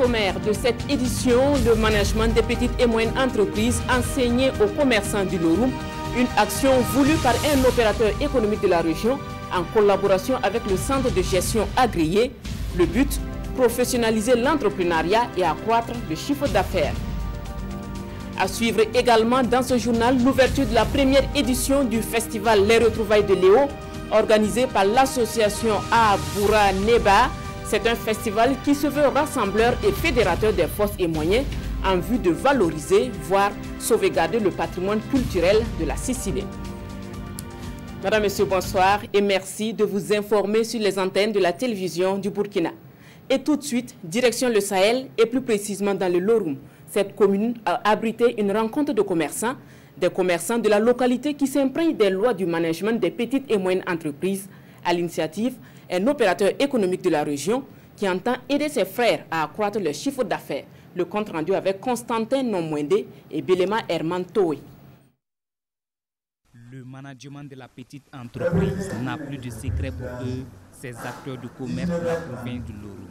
sommaire de cette édition, le management des petites et moyennes entreprises enseigné aux commerçants du Loroum, une action voulue par un opérateur économique de la région en collaboration avec le centre de gestion agréé. Le but, professionnaliser l'entrepreneuriat et accroître le chiffre d'affaires. À suivre également dans ce journal l'ouverture de la première édition du festival Les Retrouvailles de Léo, organisé par l'association Aboura Neba. C'est un festival qui se veut rassembleur et fédérateur des forces et moyens en vue de valoriser, voire sauvegarder le patrimoine culturel de la Sicile. Madame, Monsieur, bonsoir et merci de vous informer sur les antennes de la télévision du Burkina. Et tout de suite, direction le Sahel et plus précisément dans le Loroum. Cette commune a abrité une rencontre de commerçants, des commerçants de la localité qui s'imprègnent des lois du management des petites et moyennes entreprises. À l'initiative, un opérateur économique de la région qui entend aider ses frères à accroître leur chiffre d'affaires. Le compte rendu avec Constantin Nomwende et Belema Herman Toé. Le management de la petite entreprise n'a plus de secret pour eux, ces acteurs de commerce de la province du Loroum.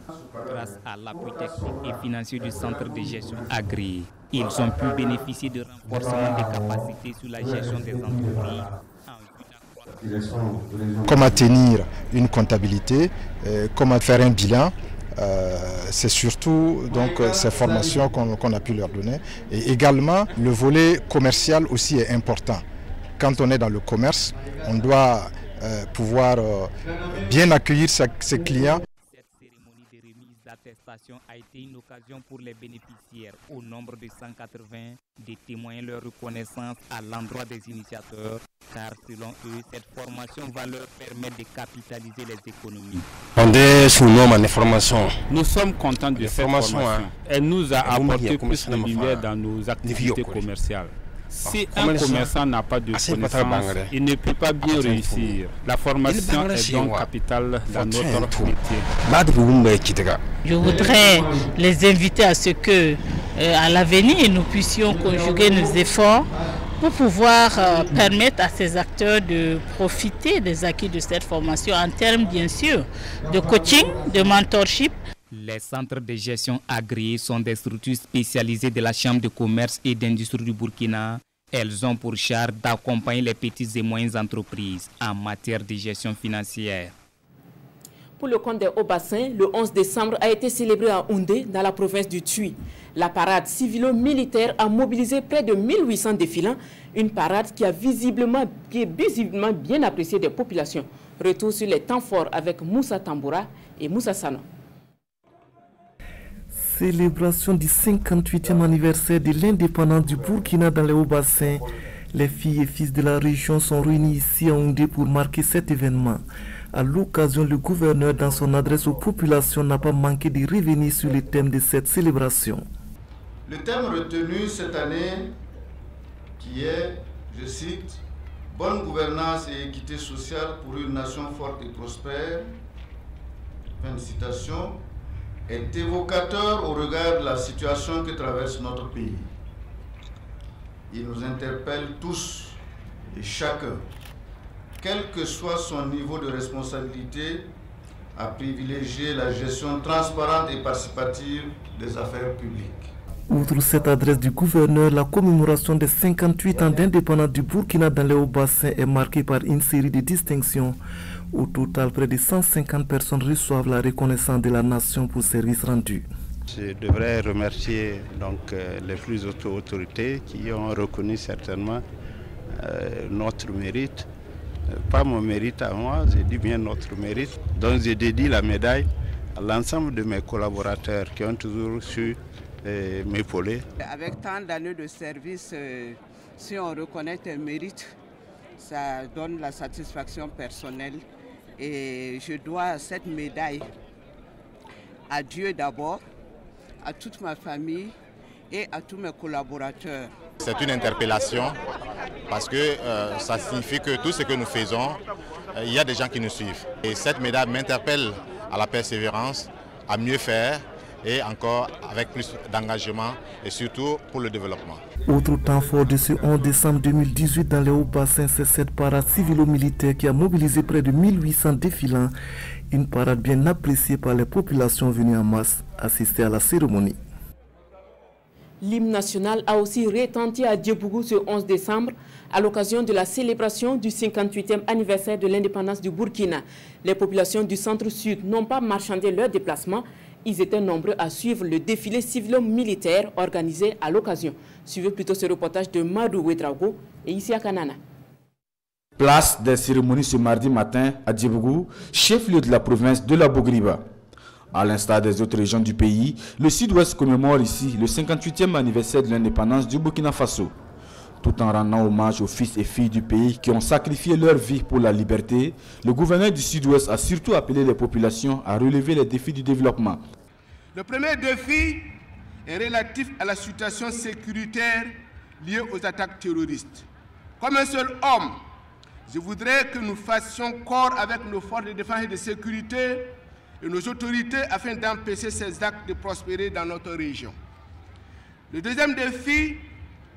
Grâce à l'appui technique et financier du centre de gestion agréé, ils ont pu bénéficier de renforcement des capacités sur la gestion des entreprises. Comment tenir une comptabilité, comment faire un bilan. C'est surtout donc ces formations qu'on a pu leur donner. Et également, le volet commercial aussi est important. Quand on est dans le commerce, on doit pouvoir bien accueillir ses clients. Cette cérémonie de remise d'attestation a été une occasion pour les bénéficiaires, au nombre de 180, de témoigner leur reconnaissance à l'endroit des initiateurs, car selon eux, cette formation va leur permettre de capitaliser les économies. On est sous norme en formation. Nous sommes contents de cette formation. Elle nous a apporté plus de lumière dans nos activités commerciales. Si un commerçant n'a pas de connaissances, il ne peut pas bien réussir. La formation est donc capitale dans notre métier. Je voudrais les inviter à ce que, à l'avenir, nous puissions conjuguer nos efforts pour pouvoir permettre à ces acteurs de profiter des acquis de cette formation en termes, bien sûr, de coaching, de mentorship. Les centres de gestion agréés sont des structures spécialisées de la Chambre de commerce et d'industrie du Burkina. Elles ont pour charge d'accompagner les petites et moyennes entreprises en matière de gestion financière. Pour le compte des Hauts-Bassins, le 11 décembre a été célébré à Houndé, dans la province du Tuy. La parade civilo-militaire a mobilisé près de 1800 défilants, une parade qui est visiblement bien appréciée des populations. Retour sur les temps forts avec Moussa Tamboura et Moussa Sano. Célébration du 58e anniversaire de l'indépendance du Burkina dans les Hauts-Bassins. Les filles et fils de la région sont réunis ici à Houndé pour marquer cet événement. À l'occasion, le gouverneur, dans son adresse aux populations, n'a pas manqué de revenir sur le thème de cette célébration. Le thème retenu cette année, qui est, je cite, « Bonne gouvernance et équité sociale pour une nation forte et prospère », fin de citation, est évocateur au regard de la situation que traverse notre pays. Il nous interpelle tous et chacun, quel que soit son niveau de responsabilité, à privilégier la gestion transparente et participative des affaires publiques. Outre cette adresse du gouverneur, la commémoration des 58 ans d'indépendance du Burkina dans les Hauts-Bassins est marquée par une série de distinctions. Au total, près de 150 personnes reçoivent la reconnaissance de la nation pour services rendus. Je devrais remercier donc les plus hautes autorités qui ont reconnu certainement notre mérite. Pas mon mérite à moi, je dis bien notre mérite. Donc je dédie la médaille à l'ensemble de mes collaborateurs qui ont toujours su m'épauler. Avec tant d'années de service, si on reconnaît tes mérites, ça donne la satisfaction personnelle. Et je dois cette médaille à Dieu d'abord, à toute ma famille et à tous mes collaborateurs. C'est une interpellation parce que ça signifie que tout ce que nous faisons, il y a des gens qui nous suivent. Et cette médaille m'interpelle à la persévérance, à mieux faire et encore avec plus d'engagement et surtout pour le développement. Autre temps fort de ce 11 décembre 2018 dans les Hauts-Bassins, c'est cette parade civilo-militaire qui a mobilisé près de 1800 défilants. Une parade bien appréciée par les populations venues en masse assister à la cérémonie. L'hymne national a aussi retenti à Diebougou ce 11 décembre à l'occasion de la célébration du 58e anniversaire de l'indépendance du Burkina. Les populations du centre-sud n'ont pas marchandé leur déplacement. Ils étaient nombreux à suivre le défilé civilo-militaire organisé à l'occasion. Suivez plutôt ce reportage de Madou Ouedraogo et ici à Kanana. Place des cérémonies ce mardi matin à Diebougou, chef-lieu de la province de la Bogriba. À l'instar des autres régions du pays, le Sud-Ouest commémore ici le 58e anniversaire de l'indépendance du Burkina Faso. Tout en rendant hommage aux fils et filles du pays qui ont sacrifié leur vie pour la liberté, le gouverneur du Sud-Ouest a surtout appelé les populations à relever les défis du développement. Le premier défi est relatif à la situation sécuritaire liée aux attaques terroristes. Comme un seul homme, je voudrais que nous fassions corps avec nos forces de défense et de sécurité et nos autorités afin d'empêcher ces actes de prospérer dans notre région. Le deuxième défi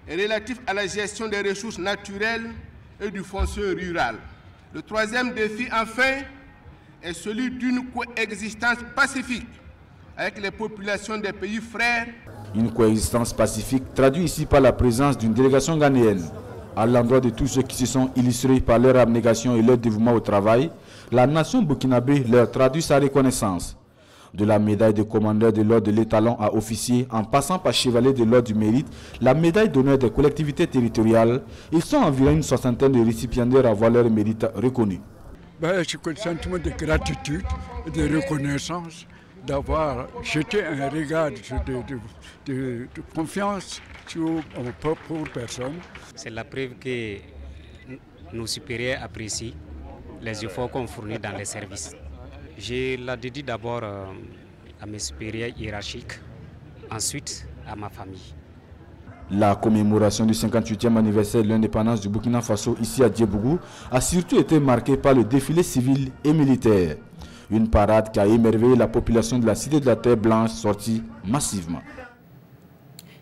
est relatif à la gestion des ressources naturelles et du foncier rural. Le troisième défi, enfin, est celui d'une coexistence pacifique avec les populations des pays frères. Une coexistence pacifique traduite ici par la présence d'une délégation ghanéenne. À l'endroit de tous ceux qui se sont illustrés par leur abnégation et leur dévouement au travail, la nation burkinabé leur traduit sa reconnaissance. De la médaille de commandeur de l'ordre de l'étalon à officier, en passant par chevalier de l'ordre du mérite, la médaille d'honneur des collectivités territoriales, ils sont environ une soixantaine de récipiendaires à voir leur mérite reconnu. C'est un sentiment de gratitude et de reconnaissance d'avoir jeté un regard de confiance sur mon propre personne. C'est la preuve que nos supérieurs apprécient les efforts qu'on fournit dans les services. Je la dédie d'abord à mes supérieurs hiérarchiques, ensuite à ma famille. La commémoration du 58e anniversaire de l'indépendance du Burkina Faso ici à Diebougou a surtout été marquée par le défilé civil et militaire. Une parade qui a émerveillé la population de la cité de la Terre Blanche sortie massivement.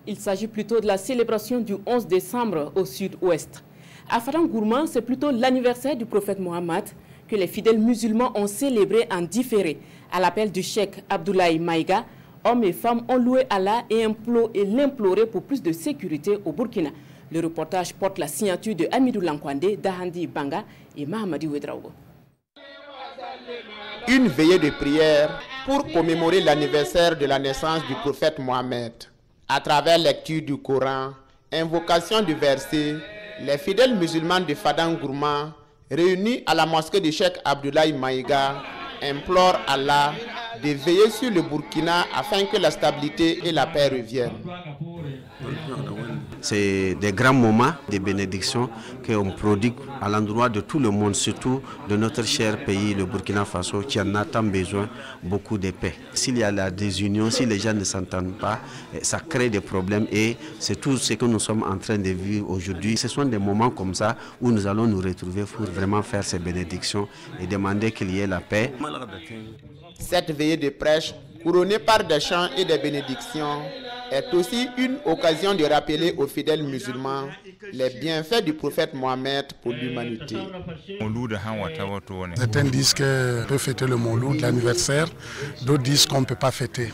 Il s'agit plutôt de la célébration du 11 décembre au sud-ouest. À Fadangourma, c'est plutôt l'anniversaire du prophète Mohammed que les fidèles musulmans ont célébré en différé. À l'appel du cheikh Abdoulaye Maïga, hommes et femmes ont loué Allah et l'imploré pour plus de sécurité au Burkina. Le reportage porte la signature de Amidou Lankwande, Dahandi Banga et Mahamadi Ouedraogo. Une veillée de prière pour commémorer l'anniversaire de la naissance du prophète Mohammed. À travers lecture du Coran, invocation du verset, les fidèles musulmans de Fadangourma, réunis à la mosquée du cheikh Abdoulaye Maïga, implorent Allah de veiller sur le Burkina afin que la stabilité et la paix reviennent. C'est des grands moments de bénédiction qu'on prodigue à l'endroit de tout le monde, surtout de notre cher pays, le Burkina Faso, qui en a tant besoin, beaucoup de paix. S'il y a la désunion, si les gens ne s'entendent pas, ça crée des problèmes et c'est tout ce que nous sommes en train de vivre aujourd'hui. Ce sont des moments comme ça où nous allons nous retrouver pour vraiment faire ces bénédictions et demander qu'il y ait la paix. Cette veillée de prêche, couronnée par des chants et des bénédictions, est aussi une occasion de rappeler aux fidèles musulmans les bienfaits du prophète Mohammed pour l'humanité. Certains disent qu'on peut fêter le Mouloud, l'anniversaire, d'autres disent qu'on ne peut pas fêter.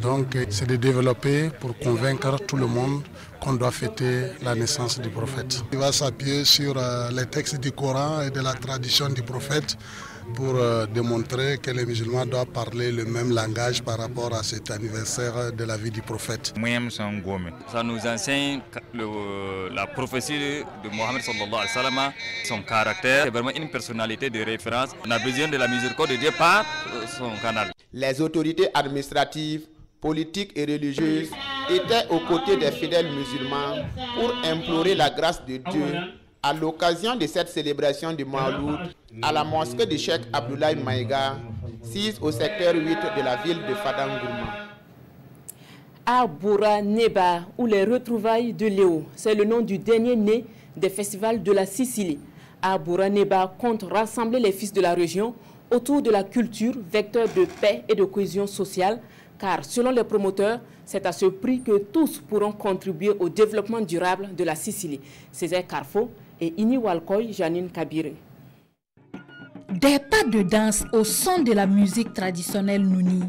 Donc c'est de développer pour convaincre tout le monde qu'on doit fêter la naissance du prophète. Il va s'appuyer sur les textes du Coran et de la tradition du prophète pour démontrer que les musulmans doivent parler le même langage par rapport à cet anniversaire de la vie du prophète. Ça nous enseigne la prophétie de Mohammed sallallahu alayhi wa sallam, son caractère, c'est vraiment une personnalité de référence. On a besoin de la miséricorde de Dieu par son canal. Les autorités administratives, politiques et religieuses étaient aux côtés des fidèles musulmans pour implorer la grâce de Dieu à l'occasion de cette célébration du Mawloud à la mosquée du cheikh Abdoulaye Maïga, sise au secteur 8 de la ville de Fadangourma. À Boura Neba, où les retrouvailles de Léo, c'est le nom du dernier né des festivals de la Sicile. À Boura Neba compte rassembler les fils de la région autour de la culture, vecteur de paix et de cohésion sociale. car selon les promoteurs, c'est à ce prix que tous pourront contribuer au développement durable de la Sicile. Césaire Carfo et Ini Walkoy Janine Kabire. Des pas de danse au son de la musique traditionnelle Nouni,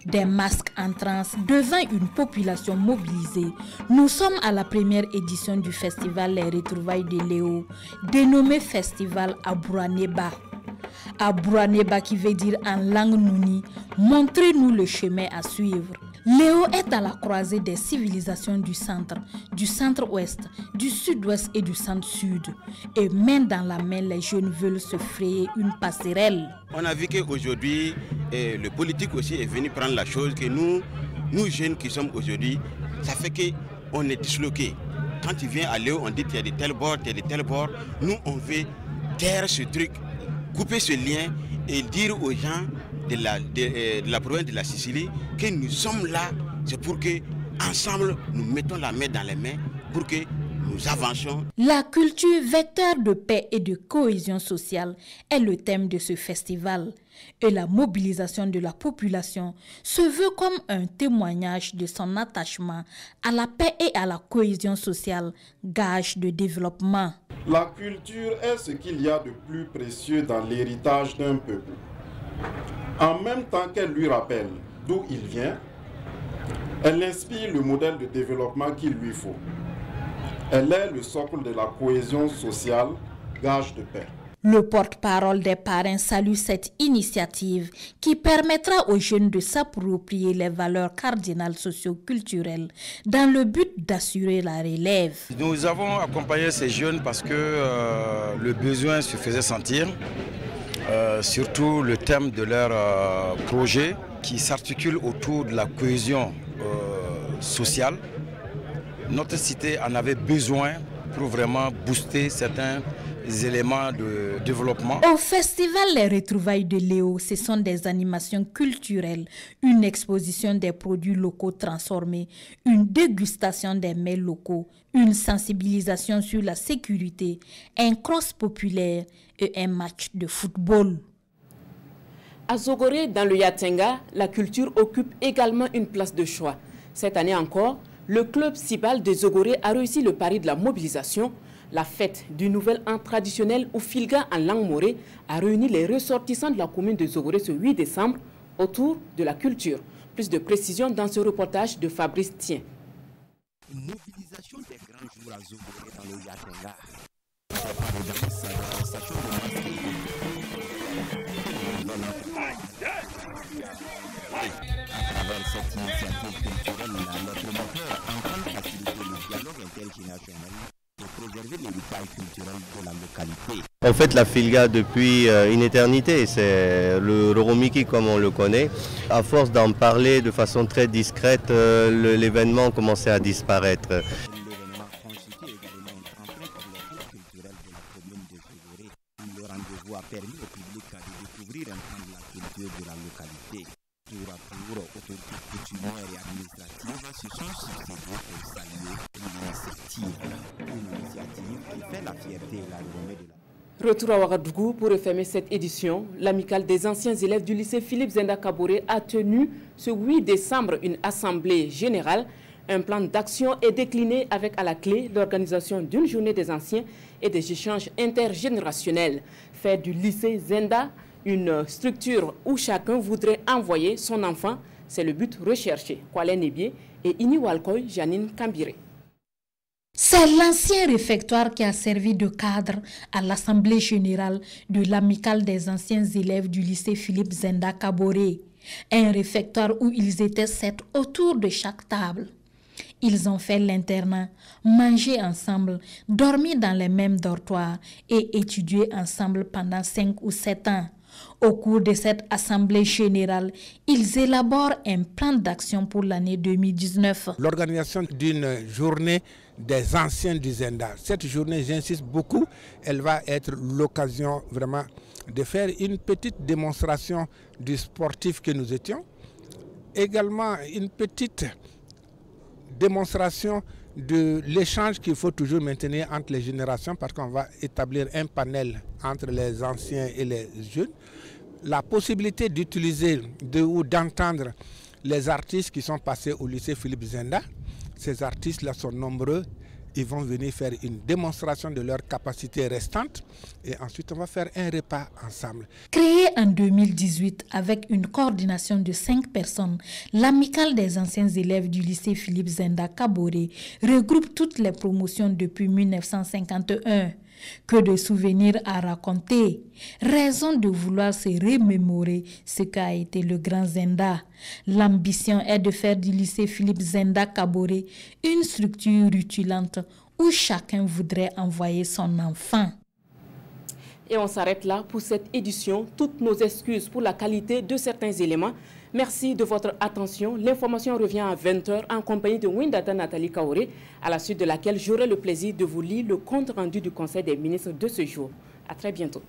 des masques en transe devant une population mobilisée. Nous sommes à la première édition du festival Les Retrouvailles de Léo, dénommé Festival Abouraneba. Abouraneba qui veut dire en langue Nouni, montrez-nous le chemin à suivre. Léo est à la croisée des civilisations du centre-ouest, du sud-ouest et du centre-sud. Et main dans la main, les jeunes veulent se frayer une passerelle. On a vu qu'aujourd'hui, le politique aussi est venu prendre la chose que nous jeunes qui sommes aujourd'hui, ça fait qu'on est disloqués. Quand tu viens à Léo, on dit qu'il y a de tels bords, il y a de tels bords. Nous, on veut taire ce truc, couper ce lien et dire aux gens de la province de la Sicile que nous sommes là, c'est pour que ensemble nous mettons la main dans les mains pour que nous avancions. La culture, vecteur de paix et de cohésion sociale, est le thème de ce festival. Et la mobilisation de la population se veut comme un témoignage de son attachement à la paix et à la cohésion sociale, gage de développement. La culture est ce qu'il y a de plus précieux dans l'héritage d'un peuple. En même temps qu'elle lui rappelle d'où il vient, elle inspire le modèle de développement qu'il lui faut. Elle est le socle de la cohésion sociale, gage de paix. Le porte-parole des parrains salue cette initiative qui permettra aux jeunes de s'approprier les valeurs cardinales socio-culturelles dans le but d'assurer la relève. Nous avons accompagné ces jeunes parce que le besoin se faisait sentir. Surtout le thème de leur projet qui s'articule autour de la cohésion sociale. Notre cité en avait besoin pour vraiment booster certains éléments de développement. Au festival Les Retrouvailles de Léo, ce sont des animations culturelles, une exposition des produits locaux transformés, une dégustation des mets locaux, une sensibilisation sur la sécurité, un cross populaire et un match de football. À Zogoré, dans le Yatenga, la culture occupe également une place de choix. Cette année encore, le club Sibal de Zogoré a réussi le pari de la mobilisation. La fête du nouvel an traditionnel ou Filga en langue morée a réuni les ressortissants de la commune de Zogoré ce 8 décembre autour de la culture. Plus de précisions dans ce reportage de Fabrice Tien. Mobilisation des grands jours à Zogoré dans le Yatenga. À travers cette initiative culturelle, notre moteur entend faciliter le dialogue intergénérationnel pour préserver l'héritage culturel de la localité. En fait, la Filga, depuis une éternité, c'est le Roromiki comme on le connaît. À force d'en parler de façon très discrète, l'événement commençait à disparaître. L'événement constitue également un tremplin pour les groupes culturels de la commune de Zogoré. Le rendez-vous a permis au public de découvrir un pan de la culture de la localité. Tour à tour, autorités coutumières et administratives se sont succédées pour saluer une initiative qui fait la fierté et la renommée de la... Retour à Ouagadougou pour refermer cette édition. L'amicale des anciens élèves du lycée Philippe Zenda Kaboré a tenu ce 8 décembre une assemblée générale. Un plan d'action est décliné avec à la clé l'organisation d'une journée des anciens et des échanges intergénérationnels. Faire du lycée Zenda une structure où chacun voudrait envoyer son enfant, c'est le but recherché. Kwale Nebié et Ini Walkoy Janine Kambire. C'est l'ancien réfectoire qui a servi de cadre à l'Assemblée générale de l'amicale des anciens élèves du lycée Philippe Zenda Kaboré. Un réfectoire où ils étaient 7 autour de chaque table. Ils ont fait l'internat, mangé ensemble, dormi dans les mêmes dortoirs et étudié ensemble pendant 5 ou 7 ans. Au cours de cette assemblée générale, ils élaborent un plan d'action pour l'année 2019. L'organisation d'une journée des anciens du Zenda. Cette journée, j'insiste beaucoup, elle va être l'occasion vraiment de faire une petite démonstration du sportif que nous étions. Également une petite démonstration de l'échange qu'il faut toujours maintenir entre les générations parce qu'on va établir un panel entre les anciens et les jeunes. La possibilité d'utiliser ou d'entendre les artistes qui sont passés au lycée Philippe Zenda. Ces artistes-là sont nombreux. Ils vont venir faire une démonstration de leurs capacités restantes et ensuite on va faire un repas ensemble. Créée en 2018 avec une coordination de 5 personnes, l'amicale des anciens élèves du lycée Philippe Zenda Kaboré regroupe toutes les promotions depuis 1951. Que de souvenirs à raconter, raison de vouloir se remémorer ce qu'a été le Grand Zenda. L'ambition est de faire du lycée Philippe Zenda Kaboré une structure rutilante où chacun voudrait envoyer son enfant. Et on s'arrête là pour cette édition. Toutes nos excuses pour la qualité de certains éléments. Merci de votre attention. L'information revient à 20h en compagnie de Windata Nathalie Kaoré, à la suite de laquelle j'aurai le plaisir de vous lire le compte rendu du Conseil des ministres de ce jour. À très bientôt.